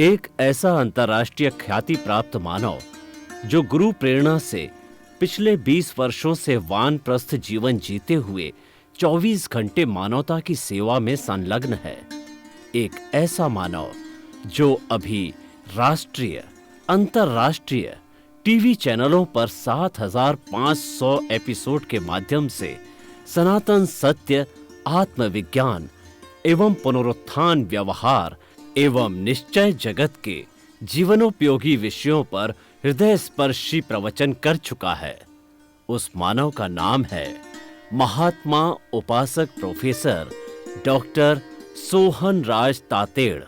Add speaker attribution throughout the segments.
Speaker 1: एक ऐसा अंतर्राष्ट्रीय ख्याति प्राप्त मानव जो गुरु प्रेरणा से पिछले 20 वर्षों से वानप्रस्थ जीवन जीते हुए 24 घंटे मानवता की सेवा में संलग्न है। एक ऐसा मानव जो अभी राष्ट्रीय, अंतर्राष्ट्रीय टीवी चैनलों पर 7,500 एपिसोड के माध्यम से सनातन सत्य, आत्मविज्ञान एवं पुनरुत्थान, व्यवहार एवं निश्चय जगत के जीवनोपयोगी विषयों पर हृदय स्पर्शी प्रवचन कर चुका है। उस मानव का नाम है महात्मा उपासक प्रोफेसर डॉक्टर सोहन राज तातेड़।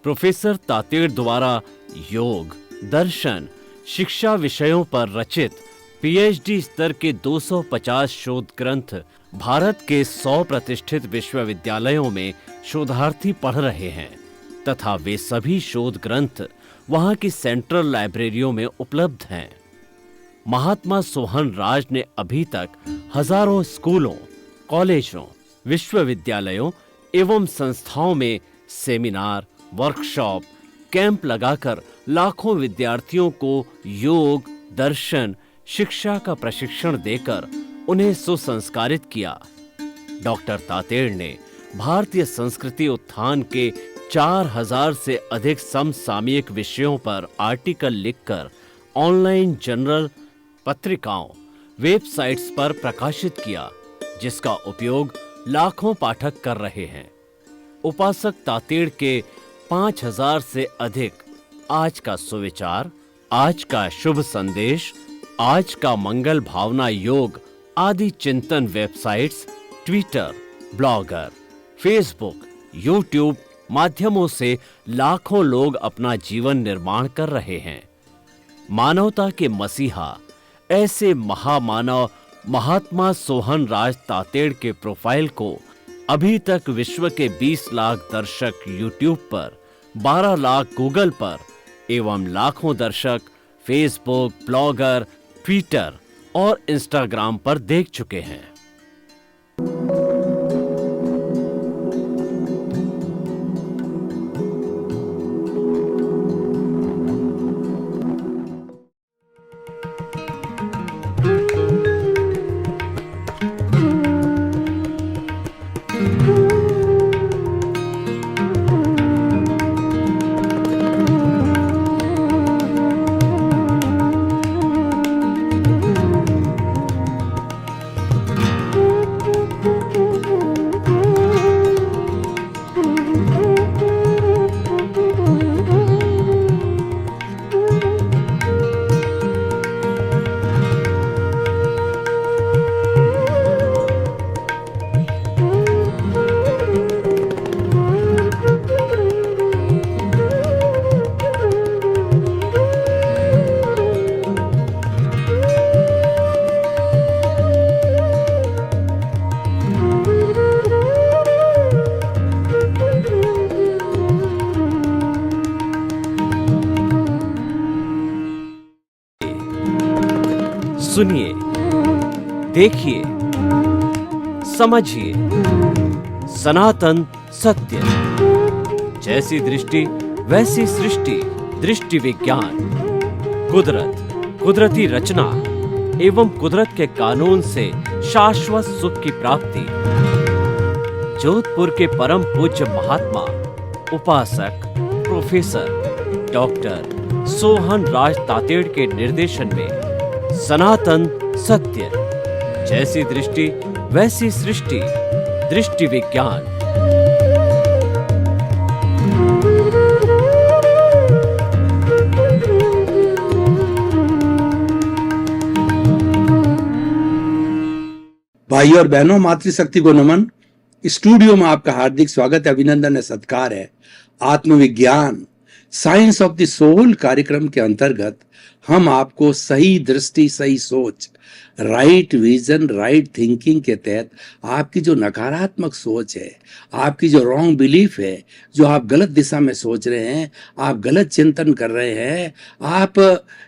Speaker 1: प्रोफेसर तातेड़ द्वारा योग, दर्शन, शिक्षा विषयों पर रचित पीएचडी स्तर के 250 शोध ग्रंथ भारत के 100 प्रतिष्ठित विश्वविद्यालयों में शोधार्थी पढ़ रहे हैं तथा वे सभी शोध ग्रंथ वहां की सेंट्रल लाइब्रेरियों में उपलब्ध हैं। महात्मा सोहन राज ने अभी तक हजारों स्कूलों, कॉलेजों, विश्वविद्यालयों एवं संस्थाओं में सेमिनार, वर्कशॉप, कैंप लगाकर लाखों विद्यार्थियों को योग, दर्शन, शिक्षा का प्रशिक्षण देकर उन्हें सुसंस्कारित किया। डॉक्टर तातेड़ ने भारतीय संस्कृति उत्थान के 4,000 से अधिक समसामयिक विषयों पर आर्टिकल लिखकर ऑनलाइन जर्नल, पत्रिकाओं, वेबसाइट्स पर प्रकाशित किया, जिसका उपयोग लाखों पाठक कर रहे हैं। उपासक तातेड़ के 5,000 से अधिक आज का सुविचार, आज का शुभ संदेश, आज का मंगल भावना योग आदि चिंतन websites, Twitter, blogger, Facebook, YouTube माध्यमों से लाखों लोग अपना जीवन निर्माण कर रहे हैं। मानवता के मसीहा ऐसे महामानव महात्मा सोहन राज तातेड़ के प्रोफाइल को अभी तक विश्व के 20 लाख दर्शक यूट्यूब पर, 12 लाख गूगल पर एवं लाखों दर्शक फेसबुक, ब्लॉगर, ट्विटर और इंस्टाग्राम पर देख चुके हैं। सुनिए, देखिए, समझिए सनातन सत्य। जैसी दृष्टि वैसी सृष्टि, दृष्टि विज्ञान। कुदरत, कुदरती रचना एवं कुदरत के कानून से शाश्वत सुख की प्राप्ति। जोधपुर के परम पूज्य महात्मा उपासक प्रोफेसर डॉक्टर सोहन राज तातेड़ के निर्देशन में सनातन सत्य। जैसी दृष्टि वैसी सृष्टि, दृष्टि विज्ञान।
Speaker 2: भाइयों और बहनों, मातृशक्ति को नमन। स्टूडियो में आपका हार्दिक स्वागत है, अभिनंदन है, सत्कार है। आत्मविज्ञान, साइंस ऑफ द सोल कार्यक्रम के अंतर्गत हम आपको सही दृष्टि, सही सोच, राइट विजन, राइट थिंकिंग के तहत आपकी जो नकारात्मक सोच है, आपकी जो रॉन्ग बिलीफ है, जो आप गलत दिशा में सोच रहे हैं, आप गलत चिंतन कर रहे हैं, आप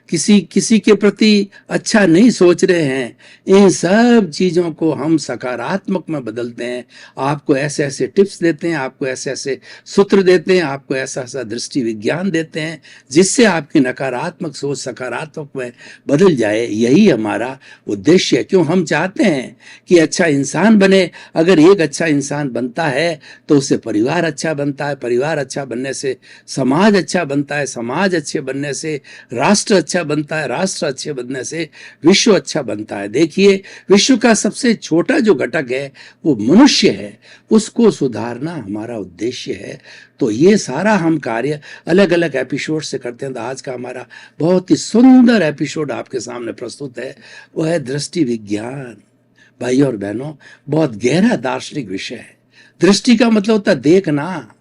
Speaker 2: किसी के प्रति अच्छा नहीं सोच रहे हैं, इन सब चीज़ों को हम सकारात्मक में बदलते हैं। आपको ऐसे ऐसे टिप्स देते हैं, आपको ऐसे ऐसे सूत्र देते हैं, आपको ऐसा ऐसा दृष्टि विज्ञान ज्ञान देते हैं जिससे आपकी नकारात्मक सोच सकारात्मक में बदल जाए। यही हमारा उद्देश्य है। क्यों हम चाहते हैं कि अच्छा इंसान बने। अगर एक अच्छा इंसान बनता है तो उससे परिवार अच्छा बनता है, परिवार अच्छा बनने से समाज अच्छा बनता है, समाज अच्छे बनने से राष्ट्र अच्छा बनता है, राष्ट्र अच्छे बनने से विश्व अच्छा बनता है। देखिए, विश्व का सबसे छोटा जो घटक है वो मनुष्य है, उसको सुधारना हमारा उद्देश्य है। तो ये सारा हम कार्य अलग अलग एपिसोड से करते हैं। तो आज का हमारा बहुत ही सुंदर एपिसोड आपके सामने प्रस्तुत है, वो है दृष्टि विज्ञान। भाई और बहनों, बहुत गहरा दार्शनिक विषय है। दृष्टि का मतलब होता है देखना।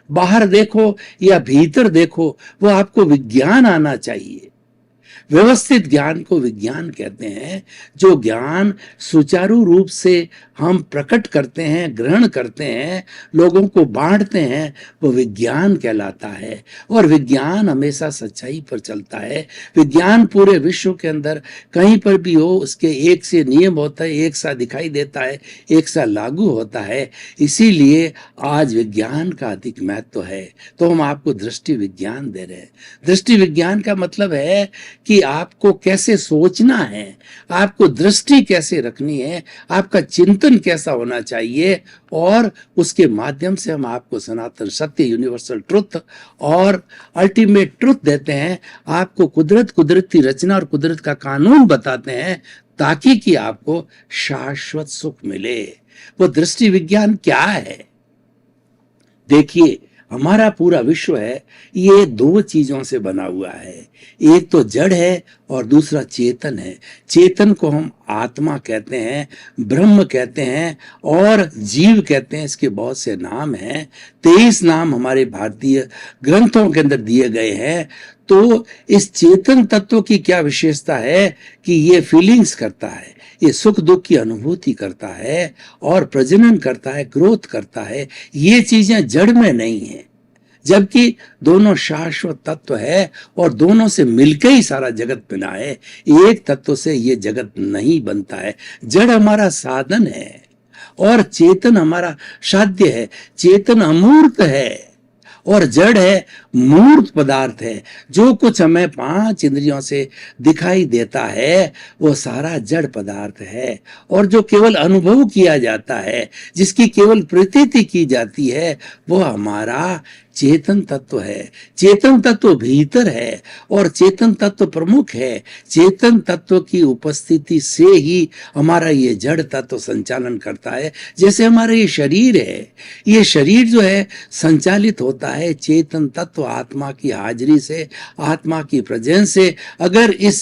Speaker 2: बाहर देखो या भीतर देखो, वो आपको विज्ञान आना चाहिए। व्यवस्थित ज्ञान को विज्ञान कहते हैं। जो ज्ञान सुचारू रूप से हम प्रकट करते हैं, ग्रहण करते हैं, लोगों को बांटते हैं, वो विज्ञान कहलाता है। और विज्ञान हमेशा सच्चाई पर चलता है। विज्ञान पूरे विश्व के अंदर कहीं पर भी हो, उसके एक से नियम होता है, एक सा दिखाई देता है, एक सा लागू होता है। इसीलिए आज विज्ञान का अधिक महत्व है। तो हम आपको दृष्टि विज्ञान दे रहे हैं। दृष्टि विज्ञान का मतलब है कि आपको कैसे सोचना है, आपको दृष्टि कैसे रखनी है, आपका चिंतन कैसा होना चाहिए, और उसके माध्यम से हम आपको सनातन सत्य, यूनिवर्सल ट्रुथ और अल्टीमेट ट्रुथ देते हैं। आपको कुदरत, कुदरत की रचना और कुदरत का कानून बताते हैं, ताकि कि आपको शाश्वत सुख मिले। वो दृष्टि विज्ञान क्या है? देखिए, हमारा पूरा विश्व है, ये दो चीजों से बना हुआ है। एक तो जड़ है और दूसरा चेतन है। चेतन को हम आत्मा कहते हैं, ब्रह्म कहते हैं और जीव कहते हैं। इसके बहुत से नाम हैं। 23 नाम हमारे भारतीय ग्रंथों के अंदर दिए गए हैं। तो इस चेतन तत्व की क्या विशेषता है कि ये फीलिंग्स करता है, ये सुख दुख की अनुभूति करता है और प्रजनन करता है, ग्रोथ करता है। ये चीजें जड़ में नहीं है, जबकि दोनों शाश्वत तत्व है और दोनों से मिलकर ही सारा जगत बना है। एक तत्व से ये जगत नहीं बनता है। जड़ हमारा साधन है और चेतन हमारा साध्य है। चेतन अमूर्त है और जड़ है मूर्त पदार्थ है। जो कुछ हमें 5 इंद्रियों से दिखाई देता है वो सारा जड़ पदार्थ है। और जो केवल अनुभव किया जाता है, जिसकी केवल प्रतीति की जाती है, वो हमारा चेतन तत्व है। चेतन तत्व भीतर है और चेतन तत्व प्रमुख है। चेतन तत्व की उपस्थिति से ही हमारा ये जड़ तत्व संचालन करता है। जैसे हमारा ये शरीर है, ये शरीर जो है संचालित होता है चेतन तत्व आत्मा की हाजिरी से, आत्मा की प्रेजेंस से। अगर इस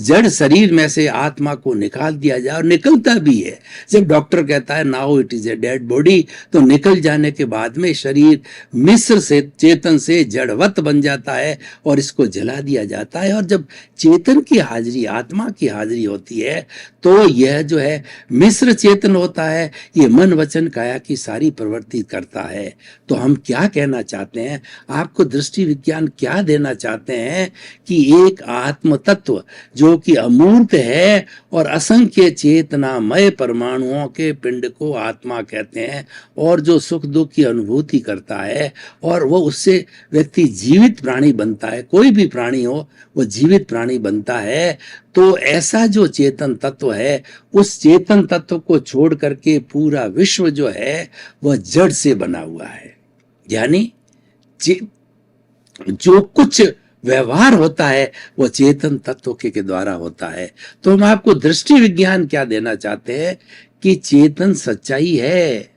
Speaker 2: जड़ शरीर में से आत्मा को निकाल दिया जाए, और निकलता भी है, जब डॉक्टर कहता है now it is a dead body, तो निकल जाने के बाद में शरीर मिश्र से चेतन से जड़वत बन जाता है और इसको जला दिया जाता है। और जब चेतन की हाजिरी, आत्मा की हाजिरी होती है, तो यह जो है मिश्र चेतन होता है। ये मन वचन काया की सारी प्रवृत्ति करता है। तो हम क्या कहना चाहते हैं, आपको दृष्टि विज्ञान क्या देना चाहते हैं कि एक आत्म तत्व जो कि अमूर्त है और असंख्य चेतनामय परमाणुओं के पिंड को आत्मा कहते हैं, और जो सुख दुख की अनुभूति करता है, और वो उससे व्यक्ति जीवित प्राणी बनता है। कोई भी प्राणी हो वो जीवित प्राणी बनता है। तो ऐसा जो चेतन तत्व है, उस चेतन तत्व को छोड़ करके पूरा विश्व जो है वह जड़ से बना हुआ है। यानी जो कुछ व्यवहार होता है वो चेतन तत्व के द्वारा होता है। तो हम आपको दृष्टि विज्ञान क्या देना चाहते हैं कि चेतन सच्चाई है,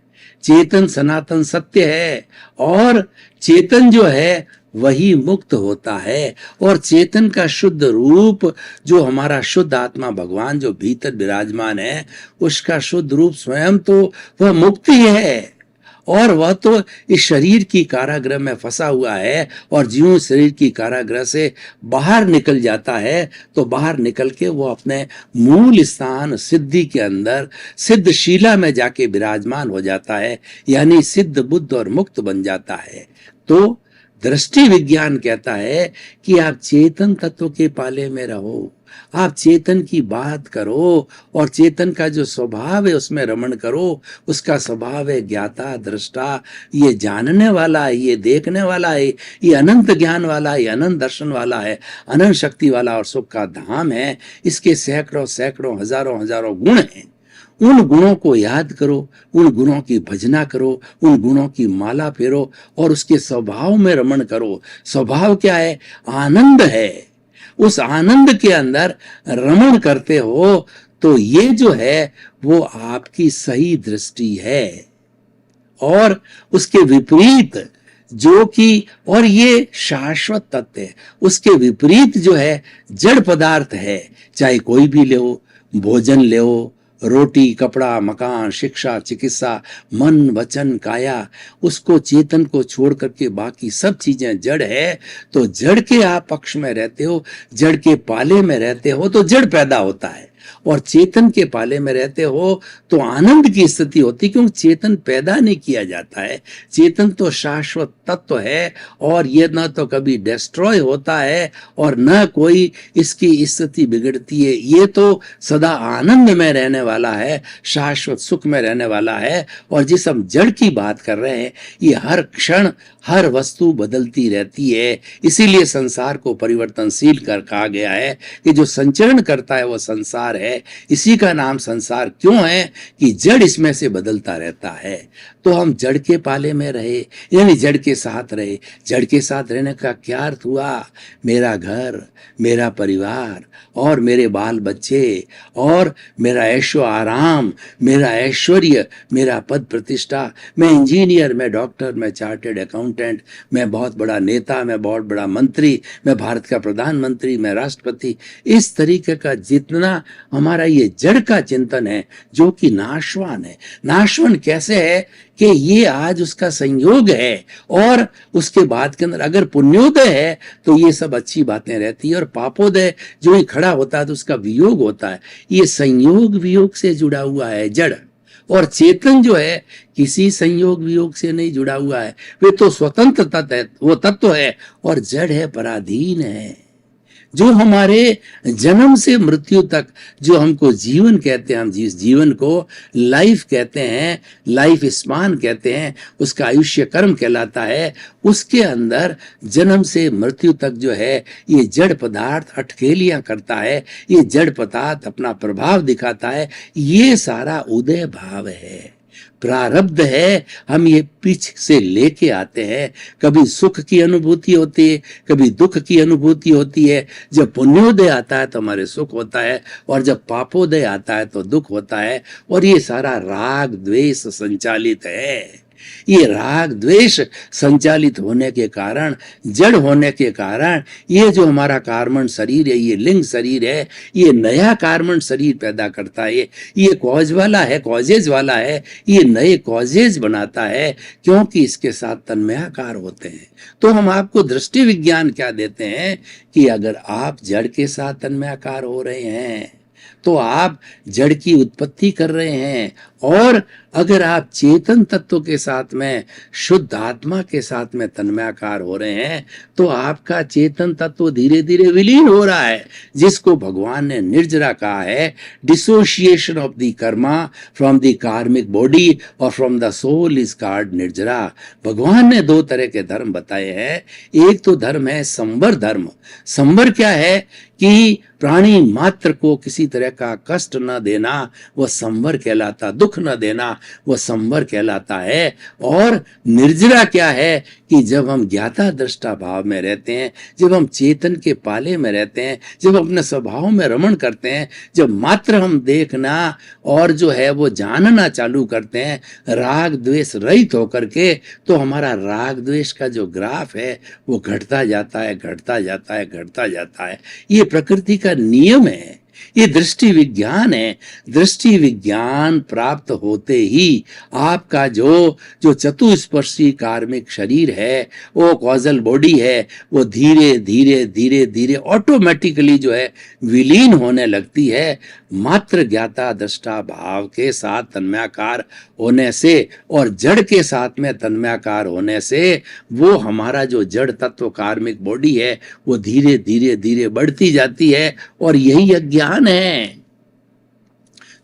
Speaker 2: चेतन सनातन सत्य है, और चेतन जो है वही मुक्त होता है। और चेतन का शुद्ध रूप, जो हमारा शुद्ध आत्मा भगवान जो भीतर विराजमान है, उसका शुद्ध रूप स्वयं तो वह मुक्ति है। और वह तो इस शरीर की कारागृह में फंसा हुआ है, और ज्यों शरीर की कारागृह से बाहर निकल जाता है, तो बाहर निकल के वो अपने मूल स्थान सिद्धि के अंदर सिद्धशीला में जाके विराजमान हो जाता है, यानी सिद्ध बुद्ध और मुक्त बन जाता है। तो दृष्टि विज्ञान कहता है कि आप चेतन तत्व के पाले में रहो, आप चेतन की बात करो और चेतन का जो स्वभाव है उसमें रमण करो। उसका स्वभाव है ज्ञाता दृष्टा, ये जानने वाला है, ये देखने वाला है, ये अनंत ज्ञान वाला है, ये अनंत दर्शन वाला है, अनंत शक्ति वाला और सुख का धाम है। इसके सैकड़ों सैकड़ों हजारों हजारों गुण हैं। उन गुणों को याद करो, उन गुणों की भजना करो, उन गुणों की माला फेरो और उसके स्वभाव में रमण करो। स्वभाव क्या है? आनंद है। उस आनंद के अंदर रमण करते हो तो ये जो है वो आपकी सही दृष्टि है। और उसके विपरीत जो कि, और ये शाश्वत तत्व है, उसके विपरीत जो है जड़ पदार्थ है। चाहे कोई भी ले, भोजन ले, रोटी कपड़ा मकान शिक्षा चिकित्सा मन वचन काया, उसको चेतन को छोड़ करके बाकी सब चीजें जड़ है। तो जड़ के आप पक्ष में रहते हो, जड़ के पाले में रहते हो तो जड़ पैदा होता है, और चेतन के पाले में रहते हो तो आनंद की स्थिति होती, क्योंकि चेतन पैदा नहीं किया जाता है। चेतन तो शाश्वत तत्व है और ये न तो कभी डिस्ट्रॉय होता है और न कोई इसकी स्थिति बिगड़ती है। ये तो सदा आनंद में रहने वाला है, शाश्वत सुख में रहने वाला है। और जिस हम जड़ की बात कर रहे हैं, ये हर क्षण हर वस्तु बदलती रहती है। इसीलिए संसार को परिवर्तनशील कर कहा गया है कि जो संचरण करता है वो संसार है। इसी का नाम संसार क्यों है कि जड़ इसमें से बदलता रहता है। तो हम जड़ के पाले में रहे, यानी जड़ के साथ रहे। जड़ के साथ रहने का क्या अर्थ हुआ? मेरा घर, मेरा परिवार और मेरे बाल बच्चे और मेरा ऐशो आराम, मेरा ऐश्वर्य, मेरा पद प्रतिष्ठा, मैं इंजीनियर, मैं डॉक्टर, मैं चार्टेड अकाउंटेंट, मैं बहुत बड़ा नेता, मैं बहुत बड़ा मंत्री, मैं भारत का प्रधानमंत्री, मैं राष्ट्रपति। इस तरीके का जितना हमारा ये जड़ का चिंतन है जो कि नाशवान है। नाशवान कैसे है कि ये आज उसका संयोग है, और उसके बाद के अंदर अगर पुण्योदय है तो ये सब अच्छी बातें रहती है, और पापोदय जो ही खड़ा होता है तो उसका वियोग होता है। ये संयोग वियोग से जुड़ा हुआ है जड़, और चेतन जो है किसी संयोग वियोग से नहीं जुड़ा हुआ है। वे तो स्वतंत्र तत्व है, वो तत्व है, और जड़ है, पराधीन है। जो हमारे जन्म से मृत्यु तक जो हमको जीवन कहते हैं, हम जिस जीवन को लाइफ कहते हैं, लाइफ स्पान कहते हैं, उसका आयुष्य कर्म कहलाता है। उसके अंदर जन्म से मृत्यु तक जो है ये जड़ पदार्थ अटकेलियां करता है, ये जड़ पदार्थ अपना प्रभाव दिखाता है। ये सारा उदय भाव है, प्रारब्ध है। हम ये पीछ से लेके आते हैं। कभी सुख की अनुभूति होती है, कभी दुख की अनुभूति होती है। जब पुण्योदय आता है तो हमारे सुख होता है, और जब पापोदय आता है तो दुख होता है। और ये सारा राग द्वेष संचालित है। ये राग द्वेष संचालित होने के कारण, जड़ होने के कारण, ये जो हमारा कार्बन शरीर है, ये लिंग शरीर है, ये नया कार्बन शरीर पैदा करता है। ये कॉज वाला है, कॉजेज वाला है, ये नए कॉजेज बनाता है, क्योंकि इसके साथ तन्मयाकार होते हैं। तो हम आपको दृष्टि विज्ञान क्या देते हैं कि अगर आप जड़ के साथ तन्मयाकार हो रहे हैं तो आप जड़ की उत्पत्ति कर रहे हैं, और अगर आप चेतन तत्व के साथ में, शुद्ध आत्मा के साथ में तन्मयाकार हो रहे हैं तो आपका चेतन तत्व धीरे धीरे विलीन हो रहा है, जिसको भगवान ने निर्जरा कहा है, dissociation of the karma from the karmic body और from the soul is called nirjara. भगवान ने दो तरह के धर्म बताए हैं। एक तो धर्म है संवर धर्म। संवर क्या है कि प्राणी मात्र को किसी तरह का कष्ट न देना, वह संवर कहलाता। दुख न देना, वह संवर कहलाता है। और निर्जरा क्या है कि जब हम ज्ञाता दृष्टा भाव में रहते हैं, जब हम चेतन के पाले में रहते हैं, जब अपने स्वभाव में रमण करते हैं, जब मात्र हम देखना और जो है वो जानना चालू करते हैं राग द्वेष रहित होकर के, तो हमारा राग द्वेष का जो ग्राफ है वो घटता जाता है, घटता जाता है, घटता जाता है। ये प्रकृति का नियम है। ये दृष्टि विज्ञान है। दृष्टि विज्ञान प्राप्त होते ही आपका जो जो चतुस्पर्शी कार्मिक शरीर है, वो कॉजल बॉडी है, वो धीरे धीरे धीरे धीरे ऑटोमेटिकली जो है विलीन होने लगती है मात्र ज्ञाता दृष्टा भाव के साथ तन्मयाकार होने से और जड़ के साथ में तन्मयाकार होने से। वो हमारा जो जड़ तत्व कार्मिक बॉडी है वो धीरे धीरे धीरे बढ़ती जाती है और यही अज्ञान है।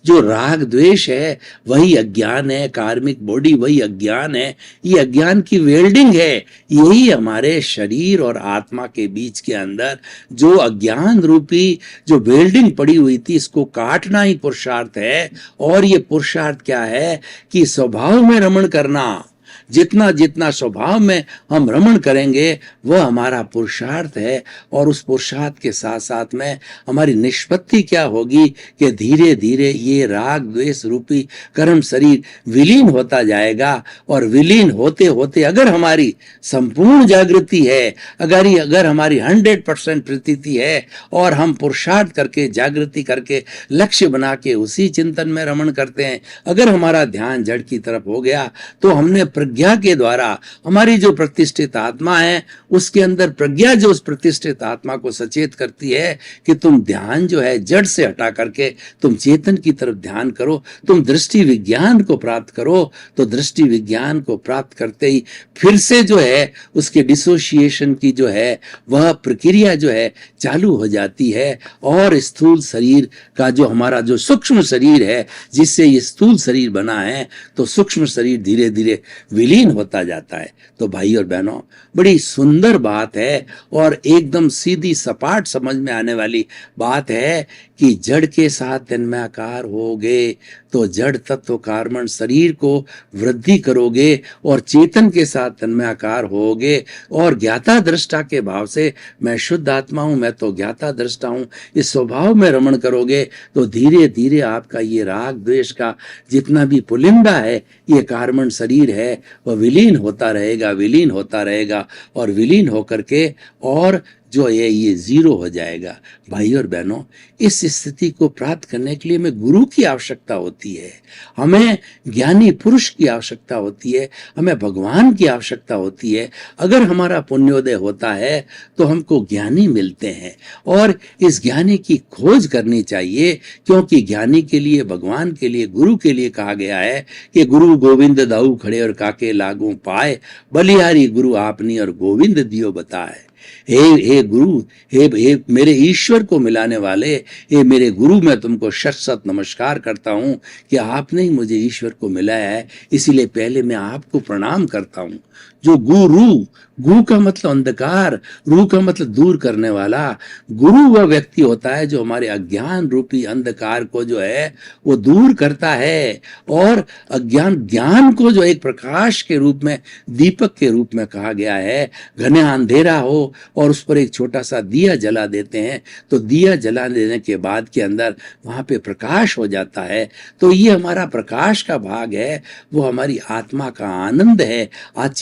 Speaker 2: जो राग द्वेष है वही अज्ञान है, कार्मिक बॉडी वही अज्ञान है। ये अज्ञान की वेल्डिंग है। यही हमारे शरीर और आत्मा के बीच के अंदर जो अज्ञान रूपी जो वेल्डिंग पड़ी हुई थी, इसको काटना ही पुरुषार्थ है। और ये पुरुषार्थ क्या है कि स्वभाव में रमण करना। जितना जितना स्वभाव में हम रमण करेंगे वह हमारा पुरुषार्थ है। और उस पुरुषार्थ के साथ साथ में हमारी निष्पत्ति क्या होगी कि धीरे धीरे ये राग द्वेष रूपी कर्म शरीर विलीन होता जाएगा। और विलीन होते होते अगर हमारी संपूर्ण जागृति है, अगर हमारी 100% प्रतीति है और हम पुरुषार्थ करके जागृति करके लक्ष्य बना के उसी चिंतन में रमण करते हैं, अगर हमारा ध्यान जड़ की तरफ हो गया तो हमने प्रज्ञा के द्वारा हमारी जो प्रतिष्ठित आत्मा है उसके अंदर प्रज्ञा जो उस प्रतिष्ठित आत्मा को सचेत करती है कि तुम ध्यान जो है जड़ से हटा करके तुम चेतन की तरफ ध्यान करो, तुम दृष्टि विज्ञान को प्राप्त करो। तो दृष्टि विज्ञान को प्राप्त करते ही फिर से जो है उसके डिसोसिएशन की जो है वह प्रक्रिया जो है चालू हो जाती है। और स्थूल शरीर का जो हमारा जो सूक्ष्म शरीर है जिससे ये स्थूल शरीर बना है, तो सूक्ष्म शरीर धीरे धीरे विलीन होता जाता है। तो भाई और बहनों, बड़ी सुंदर बात है और एकदम सीधी सपाट समझ में आने वाली बात है कि जड़ के साथ तन्मयाकार होगे तो जड़ तत्व कार्मण शरीर को वृद्धि करोगे और चेतन के साथ तन्मयाकार होगे और ज्ञाता दृष्टा के भाव से मैं शुद्ध आत्मा हूं, मैं तो ज्ञाता दृष्टा हूं, इस स्वभाव में रमण करोगे तो धीरे धीरे आपका ये राग द्वेष का जितना भी पुलिंदा है, ये कार्मण शरीर है, वह विलीन होता रहेगा, विलीन होता रहेगा और विलीन होकर के और जो है ये जीरो हो जाएगा। भाई और बहनों, इस स्थिति को प्राप्त करने के लिए हमें गुरु की आवश्यकता होती है, हमें ज्ञानी पुरुष की आवश्यकता होती है, हमें भगवान की आवश्यकता होती है। अगर हमारा पुण्योदय होता है तो हमको ज्ञानी मिलते हैं और इस ज्ञानी की खोज करनी चाहिए, क्योंकि ज्ञानी के लिए, भगवान के लिए, गुरु के लिए कहा गया है कि गुरु गोविंद दाऊ खड़े और काके लागू पाए, बलिहारी गुरु आपनी और गोविंद दियो बताए। हे गुरु, हे मेरे ईश्वर को मिलाने वाले, हे मेरे गुरु, मैं तुमको शत शत नमस्कार करता हूं कि आपने ही मुझे ईश्वर को मिलाया है, इसीलिए पहले मैं आपको प्रणाम करता हूं। जो गुरु, गु का मतलब अंधकार, रू का मतलब दूर करने वाला। गुरु वह व्यक्ति होता है जो हमारे अज्ञान रूपी अंधकार को जो है वो दूर करता है और ज्ञान को जो एक प्रकाश के रूप में, दीपक के रूप में कहा गया है। घने अंधेरा हो और उस पर एक छोटा सा दिया जला देते हैं तो दिया जला देने के बाद के अंदर वहां पे प्रकाश हो जाता है। तो ये हमारा प्रकाश का भाग है, वो हमारी आत्मा का आनंद है,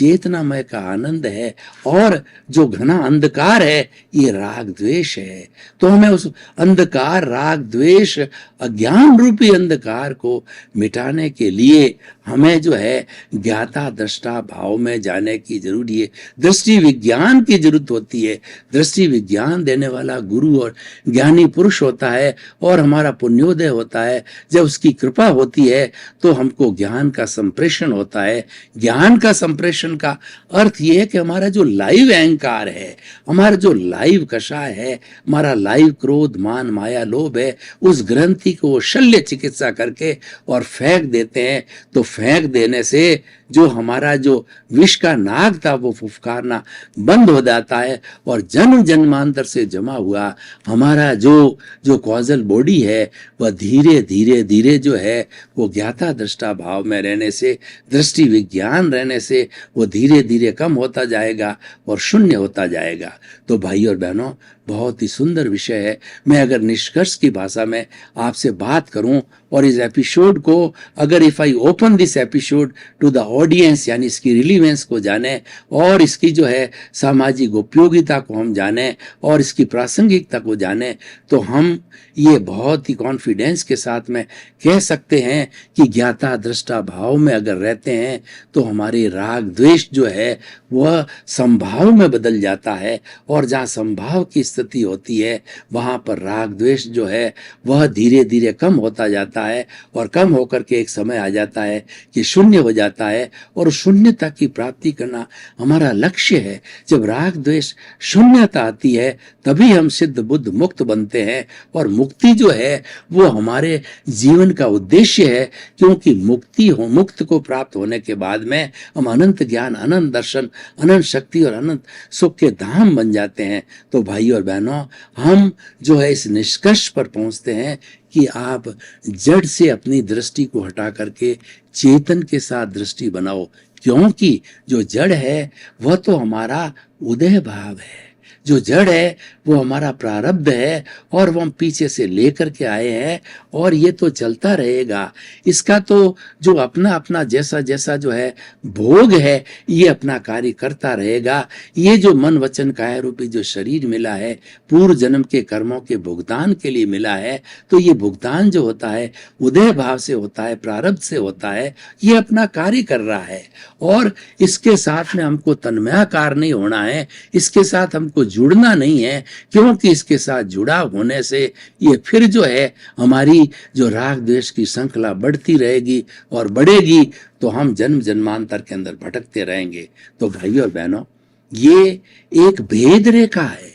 Speaker 2: चेतनामय का आनंद है। और जो घना अंधकार है ये राग द्वेष है। तो हमें उस अंधकार, राग द्वेष, अज्ञान रूपी अंधकार को मिटाने के लिए हमें जो है ज्ञाता दृष्टा भाव में जाने की जरूरी है, दृष्टि विज्ञान की जरूरत होती है। दृष्टि विज्ञान देने वाला गुरु और ज्ञानी पुरुष होता है और हमारा पुण्योदय होता है। जब उसकी कृपा होती है तो हमको ज्ञान का संप्रेषण होता है। ज्ञान का संप्रेषण का अर्थ यह है कि हमारा जो लाइव अहंकार है, हमारा जो लाइव कषाय है, हमारा लाइव क्रोध मान माया लोभ है, उस ग्रंथि को शल्य चिकित्सा करके और फेंक देते हैं। तो फेंक देने से जो हमारा जो विष का नाग था वो फुफकारना बंद हो जाता है और जन्म जन्मांतर से जमा हुआ हमारा जो कॉजल बॉडी है वह धीरे धीरे धीरे जो है वो ज्ञाता दृष्टा भाव में रहने से, दृष्टि विज्ञान रहने से वो धीरे धीरे कम होता जाएगा और शून्य होता जाएगा। तो भाई और बहनों, बहुत ही सुंदर विषय है। मैं अगर निष्कर्ष की भाषा में आपसे बात करूं और इस एपिसोड को अगर if I open this episode to the audience, यानी इसकी रिलीवेंस को जाने और इसकी जो है सामाजिक उपयोगिता को हम जाने और इसकी प्रासंगिकता को जाने, तो हम ये बहुत ही कॉन्फिडेंस के साथ में कह सकते हैं कि ज्ञाता दृष्टा भाव में अगर रहते हैं तो हमारे राग द्वेष जो है वह संभाव में बदल जाता है, और जहाँ संभाव की स्थिति होती है वहाँ पर राग द्वेष जो है वह धीरे धीरे कम होता जाता है, और कम होकर के एक समय आ जाता है कि शून्य हो जाता है, और शून्यता की प्राप्ति करना हमारा लक्ष्य है। जब राग द्वेष शून्यता आती है तभी हम सिद्ध बुद्ध मुक्त बनते हैं, और मुक्ति जो है वो हमारे जीवन का उद्देश्य है, क्योंकि मुक्त को प्राप्त होने के बाद में हम अनंत ज्ञान, अनंत दर्शन, अनंत शक्ति और अनंत सुख के धाम बन जाते हैं। तो भाई और बहनों, हम जो है इस निष्कर्ष पर पहुंचते हैं कि आप जड़ से अपनी दृष्टि को हटा करके चेतन के साथ दृष्टि बनाओ, क्योंकि जो जड़ है वह तो हमारा उदय भाव है, जो जड़ है वो हमारा प्रारब्ध है, और वो हम पीछे से लेकर के आए हैं, और ये तो चलता रहेगा। इसका तो जो अपना अपना जैसा जैसा जो है भोग है ये अपना कार्य करता रहेगा। ये जो मन वचन काया रूपी जो शरीर मिला है पूर्व जन्म के कर्मों के भुगतान के लिए मिला है, तो ये भुगतान जो होता है उदय भाव से होता है, प्रारब्ध से होता है, ये अपना कार्य कर रहा है। और इसके साथ में हमको तन्मयाकार नहीं होना है, इसके साथ हमको जुड़ना नहीं है, क्योंकि इसके साथ जुड़ा होने से ये फिर जो है हमारी जो राग द्वेष की श्रृंखला बढ़ती रहेगी और बढ़ेगी, तो हम जन्म जन्मांतर के अंदर भटकते रहेंगे। तो भाइयों और बहनों, ये एक भेद रेखा है।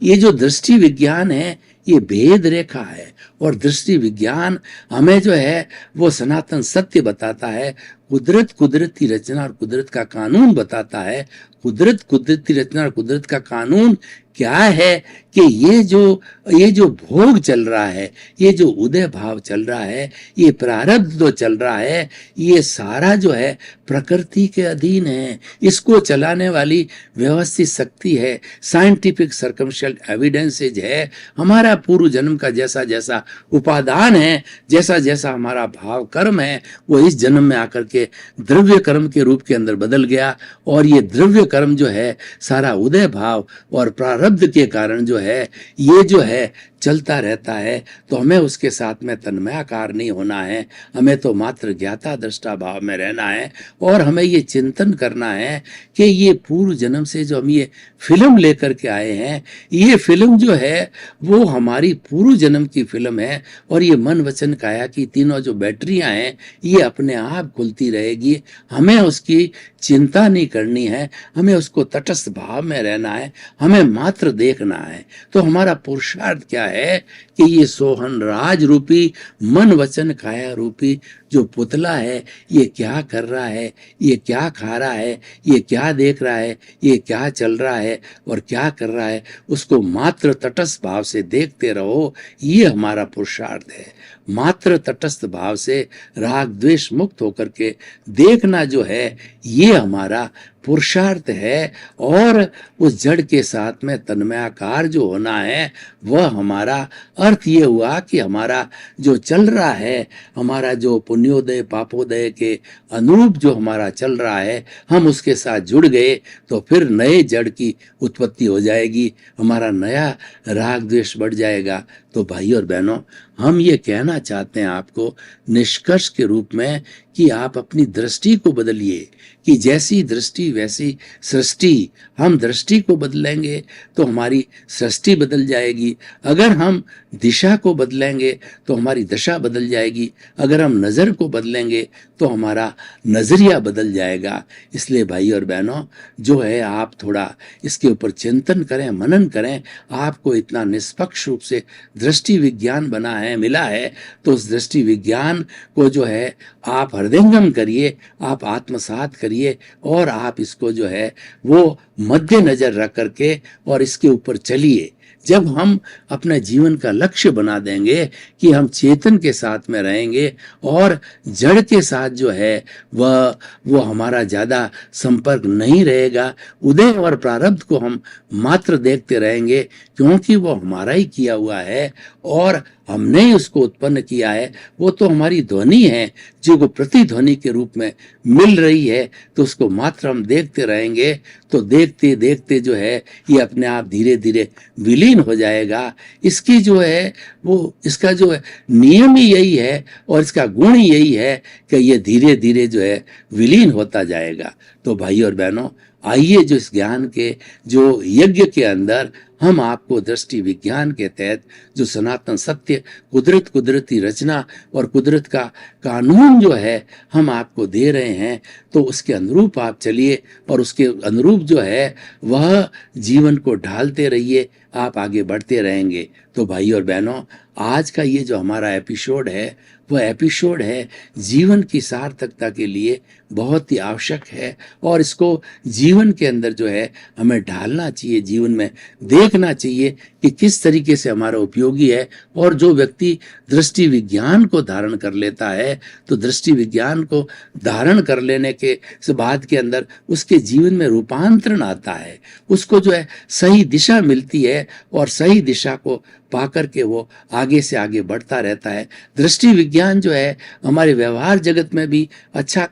Speaker 2: ये जो दृष्टि विज्ञान है ये भेद रेखा है, और दृष्टि विज्ञान हमें जो है वो सनातन सत्य बताता है। कुदरत कुदरती रचना और कुदरत का कानून बताता है। कुदरत कुदरती रचना और कुदरत का कानून क्या है कि ये जो भोग चल रहा है, ये जो उदय भाव चल रहा है, ये प्रारब्ध जो चल रहा है, ये सारा जो है प्रकृति के अधीन है। इसको चलाने वाली व्यवस्थित शक्ति है, साइंटिफिक सर्कमस्टेंशियल एविडेंसेज है। हमारा पूर्व जन्म का जैसा जैसा उपादान है, जैसा जैसा हमारा भाव कर्म है, वो इस जन्म में आकर के द्रव्य कर्म के रूप के अंदर बदल गया, और ये द्रव्य कर्म जो है सारा उदय भाव और प्रारब्ध के कारण जो है ये जो है चलता रहता है। तो हमें उसके साथ में तन्मयाकार नहीं होना है, हमें तो मात्र ज्ञाता दृष्टा भाव में रहना है, और हमें ये चिंतन करना है कि ये पूर्व जन्म से जो हम ये फिल्म लेकर के आए हैं, ये फिल्म जो है वो हमारी पूर्व जन्म की फिल्म है, और ये मन वचन काया की तीनों जो बैटरियां हैं ये अपने आप खुलती रहेगी। हमें उसकी चिंता नहीं करनी है, हमें उसको तटस्थ भाव में रहना है, हमें मात्र देखना है। तो हमारा पुरुषार्थ क्या है कि ये सोहन राज रूपी मन वचन काया रूपी जो पुतला है ये क्या कर रहा है, ये क्या खा रहा है, ये क्या देख रहा है, ये क्या चल रहा है और क्या कर रहा है, उसको मात्र तटस्थ भाव से देखते रहो। ये हमारा पुरुषार्थ है। मात्र तटस्थ भाव से राग द्वेष मुक्त होकर के देखना जो है ये हमारा पुरुषार्थ है, और उस जड़ के साथ में तन्मयाकार जो होना है वह हमारा अर्थ ये हुआ कि हमारा जो चल रहा है, हमारा जो पुण्योदय पापोदय के अनुरूप जो हमारा चल रहा है, हम उसके साथ जुड़ गए तो फिर नए जड़ की उत्पत्ति हो जाएगी, हमारा नया राग द्वेष बढ़ जाएगा। तो भाई और बहनों, हम ये कहना चाहते हैं आपको निष्कर्ष के रूप में कि आप अपनी दृष्टि को बदलिए, कि जैसी दृष्टि वैसी सृष्टि। हम दृष्टि को बदलेंगे तो हमारी सृष्टि बदल जाएगी, अगर हम दिशा को बदलेंगे तो हमारी दशा बदल जाएगी, अगर हम नज़र को बदलेंगे तो हमारा नज़रिया बदल जाएगा। इसलिए भाई और बहनों, जो है आप थोड़ा इसके ऊपर चिंतन करें, मनन करें। आपको इतना निष्पक्ष रूप से दृष्टि विज्ञान बना है, मिला है, तो उस दृष्टि विज्ञान को जो है आप हृदयंगम करिए, आप आत्मसात करिए, और आप इसको जो है वो मध्य नजर रख करके और इसके ऊपर चलिए। जब हम अपना जीवन का लक्ष्य बना देंगे कि हम चेतन के साथ में रहेंगे और जड़ के साथ जो है वो हमारा ज़्यादा संपर्क नहीं रहेगा, उदय और प्रारब्ध को हम मात्र देखते रहेंगे क्योंकि वो हमारा ही किया हुआ है और हमने ही उसको उत्पन्न किया है। वो तो हमारी ध्वनि है जो को प्रतिध्वनि के रूप में मिल रही है, तो उसको मात्र हम देखते रहेंगे तो देखते देखते जो है ये अपने आप धीरे धीरे विलीन हो जाएगा। इसकी जो है वो इसका जो है नियम ही यही है और इसका गुण ही यही है कि ये धीरे धीरे जो है विलीन होता जाएगा। तो भाई और बहनों, आइए जो इस ज्ञान के जो यज्ञ के अंदर हम आपको दृष्टि विज्ञान के तहत जो सनातन सत्य, कुदरत, कुदरती रचना और कुदरत का कानून जो है हम आपको दे रहे हैं, तो उसके अनुरूप आप चलिए और उसके अनुरूप जो है वह जीवन को ढालते रहिए, आप आगे बढ़ते रहेंगे। तो भाई और बहनों, आज का ये जो हमारा एपिसोड है वह एपिसोड है जीवन की सार्थकता के लिए बहुत ही आवश्यक है और इसको जीवन के अंदर जो है हमें ढालना चाहिए, जीवन में देखना चाहिए कि किस तरीके से हमारा उपयोगी है। और जो व्यक्ति दृष्टि विज्ञान को धारण कर लेता है, तो दृष्टि विज्ञान को धारण कर लेने के बाद के अंदर उसके जीवन में रूपांतरण आता है, उसको जो है सही दिशा मिलती है और सही दिशा को पाकर के वो आगे से आगे बढ़ता रहता है। दृष्टि विज्ञान जो है हमारे व्यवहार जगत में भी अच्छा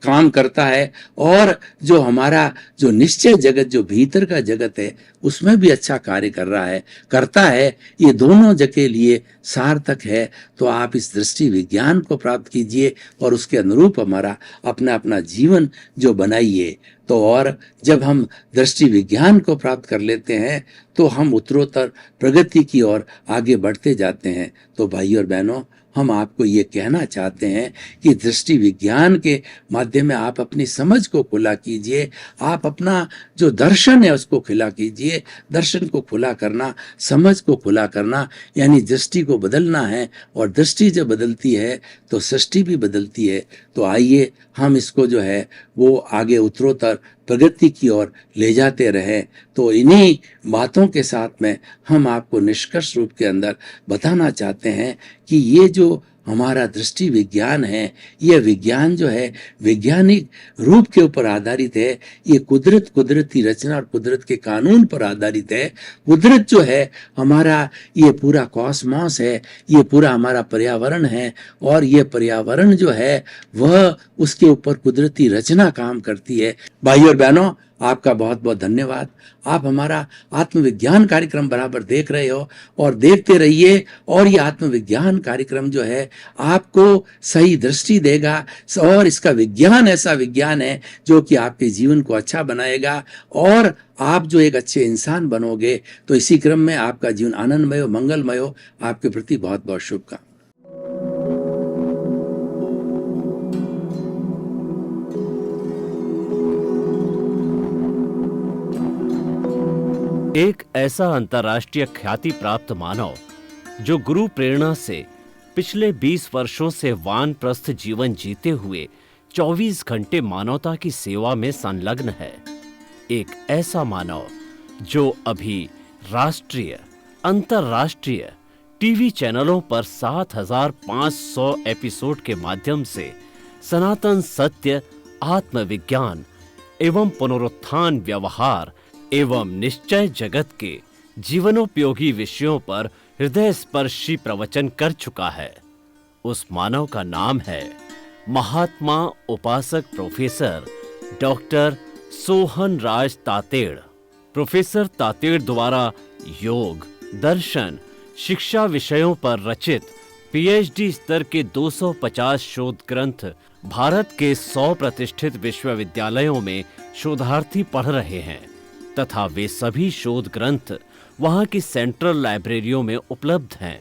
Speaker 2: काम करता है और जो हमारा जो निश्चय जगत, जो भीतर का जगत है, उसमें भी अच्छा कार्य करता है। ये दोनों जगह के लिए सार्थक है। तो आप इस दृष्टि विज्ञान को प्राप्त कीजिए और उसके अनुरूप हमारा अपना अपना जीवन जो बनाइए। तो और जब हम दृष्टि विज्ञान को प्राप्त कर लेते हैं तो हम उत्तरोत्तर प्रगति की ओर आगे बढ़ते जाते हैं। तो भाई और बहनों, हम आपको ये कहना चाहते हैं कि दृष्टि विज्ञान के माध्यम में आप अपनी समझ को खुला कीजिए, आप अपना जो दर्शन है उसको खुला कीजिए। दर्शन को खुला करना, समझ को खुला करना, यानी दृष्टि को बदलना है और दृष्टि जब बदलती है तो सृष्टि भी बदलती है। तो आइए हम इसको जो है वो आगे उत्तरोत्तर प्रगति की ओर ले जाते रहें। तो इन्हीं बातों के साथ में हम आपको निष्कर्ष रूप के अंदर बताना चाहते हैं कि ये जो हमारा दृष्टि विज्ञान है, यह विज्ञान जो है वैज्ञानिक रूप के ऊपर आधारित है। ये कुदरत, कुदरती रचना और कुदरत के कानून पर आधारित है। कुदरत जो है हमारा ये पूरा कॉस्मॉस है, ये पूरा हमारा पर्यावरण है और ये पर्यावरण जो है वह उसके ऊपर कुदरती रचना काम करती है। भाई और बहनों, आपका बहुत बहुत धन्यवाद। आप हमारा आत्मविज्ञान कार्यक्रम बराबर देख रहे हो और देखते रहिए। और ये आत्मविज्ञान कार्यक्रम जो है आपको सही दृष्टि देगा और इसका विज्ञान ऐसा विज्ञान है जो कि आपके जीवन को अच्छा बनाएगा और आप जो एक अच्छे इंसान बनोगे। तो इसी क्रम में आपका जीवन आनंदमय हो, मंगलमय हो। आपके प्रति बहुत बहुत शुभकामनाएं।
Speaker 1: एक ऐसा अंतर्राष्ट्रीय ख्याति प्राप्त मानव जो गुरु प्रेरणा से पिछले 20 वर्षों से वानप्रस्थ जीवन जीते हुए 24 घंटे मानवता की सेवा में संलग्न है। एक ऐसा मानव जो अभी राष्ट्रीय, अंतर्राष्ट्रीय टीवी चैनलों पर 7,500 एपिसोड के माध्यम से सनातन सत्य, आत्मविज्ञान एवं पुनरुत्थान, व्यवहार एवं निश्चय जगत के जीवनोपयोगी विषयों पर हृदय स्पर्शी प्रवचन कर चुका है। उस मानव का नाम है महात्मा उपासक प्रोफेसर डॉक्टर सोहन राज तातेड़। प्रोफेसर तातेड़ द्वारा योग, दर्शन, शिक्षा विषयों पर रचित पीएचडी स्तर के 250 शोध ग्रंथ भारत के 100 प्रतिष्ठित विश्वविद्यालयों में शोधार्थी पढ़ रहे हैं तथा वे सभी शोध ग्रंथ वहां की सेंट्रल लाइब्रेरियों में उपलब्ध हैं।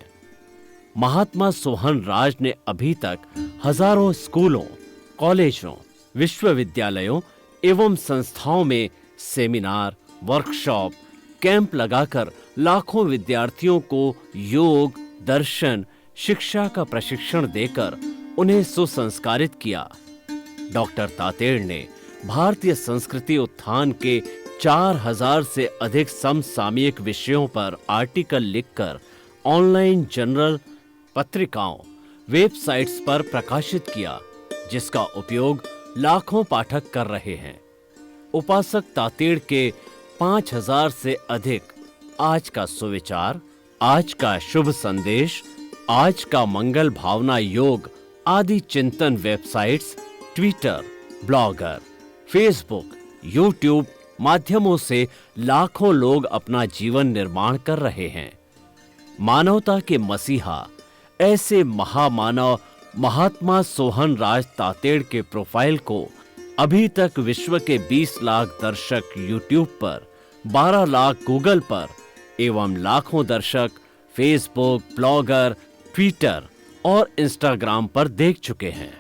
Speaker 1: महात्मा सोहन राज ने अभी तक हजारों स्कूलों, कॉलेजों, विश्वविद्यालयों एवं संस्थाओं में सेमिनार, वर्कशॉप, कैंप लगाकर लाखों विद्यार्थियों को योग, दर्शन, शिक्षा का प्रशिक्षण देकर उन्हें सुसंस्कारित किया। डॉक्टर तातेड़ ने भारतीय संस्कृति उत्थान के 4000 से अधिक समसामयिक विषयों पर आर्टिकल लिखकर ऑनलाइन जर्नल, पत्रिकाओं, वेबसाइट्स पर प्रकाशित किया, जिसका उपयोग लाखों पाठक कर रहे हैं। उपासक तातेड़ के 5000 से अधिक आज का सुविचार, आज का शुभ संदेश, आज का मंगल भावना योग आदि चिंतन websites, Twitter, blogger, Facebook, YouTube माध्यमों से लाखों लोग अपना जीवन निर्माण कर रहे हैं। मानवता के मसीहा ऐसे महामानव महात्मा सोहन राज तातेड़ के प्रोफाइल को अभी तक विश्व के 20 लाख दर्शक यूट्यूब पर, 12 लाख गूगल पर एवं लाखों दर्शक फेसबुक, ब्लॉगर, ट्विटर और इंस्टाग्राम पर देख चुके हैं।